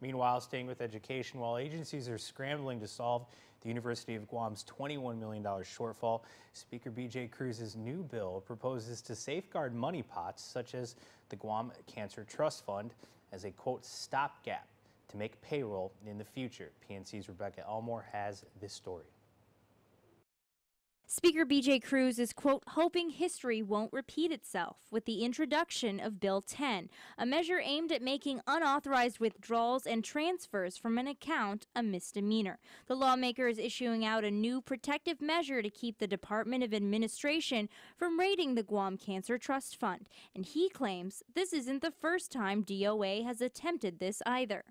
Meanwhile, staying with education, while agencies are scrambling to solve the University of Guam's $21 million shortfall, Speaker B.J. Cruz's new bill proposes to safeguard money pots such as the Guam Cancer Trust Fund as a, quote, stopgap to make payroll in the future. PNC's Rebecca Elmore has this story. Speaker B.J. Cruz is, quote, hoping history won't repeat itself with the introduction of Bill 10, a measure aimed at making unauthorized withdrawals and transfers from an account a misdemeanor. The lawmaker is issuing out a new protective measure to keep the Department of Administration from raiding the Guam Cancer Trust Fund, and he claims this isn't the first time DOA has attempted this either.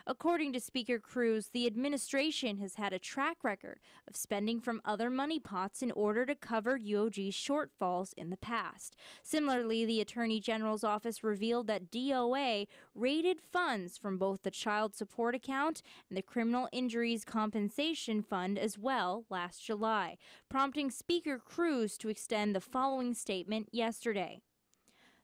According to Speaker Cruz, the administration has had a track record of spending from other money pots in order to cover UOG's shortfalls in the past. Similarly, the Attorney General's office revealed that DOA raided funds from both the Child Support Account and the Criminal Injuries Compensation Fund as well last July, prompting Speaker Cruz to extend the following statement yesterday.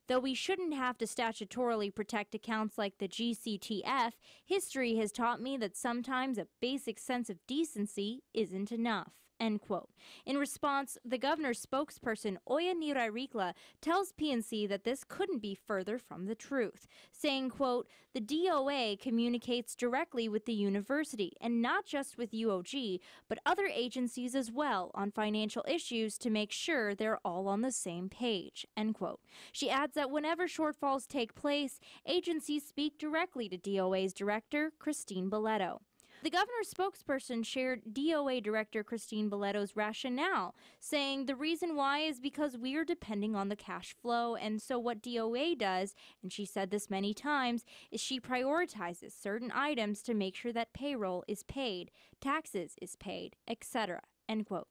Though we shouldn't have to statutorily protect accounts like the GCTF, history has taught me that sometimes a basic sense of decency isn't enough. End quote. In response, the governor's spokesperson, Oya Nirairikla, tells PNC that this couldn't be further from the truth, saying, quote, the DOA communicates directly with the university and not just with UOG, but other agencies as well on financial issues to make sure they're all on the same page, end quote. She adds that whenever shortfalls take place, agencies speak directly to DOA's director, Christine Boletto. The governor's spokesperson shared DOA Director Christine Boletto's rationale, saying the reason why is because we are depending on the cash flow, and so what DOA does, and she said this many times, is she prioritizes certain items to make sure that payroll is paid, taxes is paid, etc. End quote.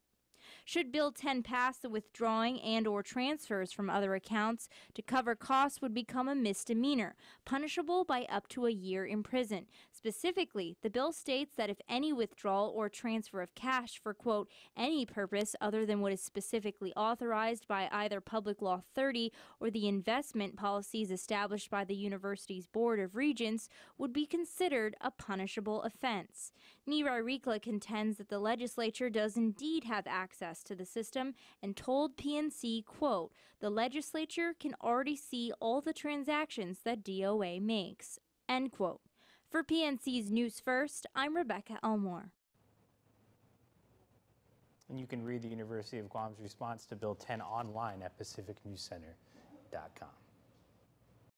Should Bill 10 pass, the withdrawing and or transfers from other accounts to cover costs would become a misdemeanor, punishable by up to a year in prison. Specifically, the bill states that if any withdrawal or transfer of cash for, quote, any purpose other than what is specifically authorized by either Public Law 30 or the investment policies established by the university's Board of Regents would be considered a punishable offense. Nirairikla contends that the legislature does indeed have access to the system and told PNC, quote, the legislature can already see all the transactions that DOA makes, end quote. For PNC's News First, I'm Rebecca Elmore. And you can read the University of Guam's response to Bill 10 online at pacificnewscenter.com.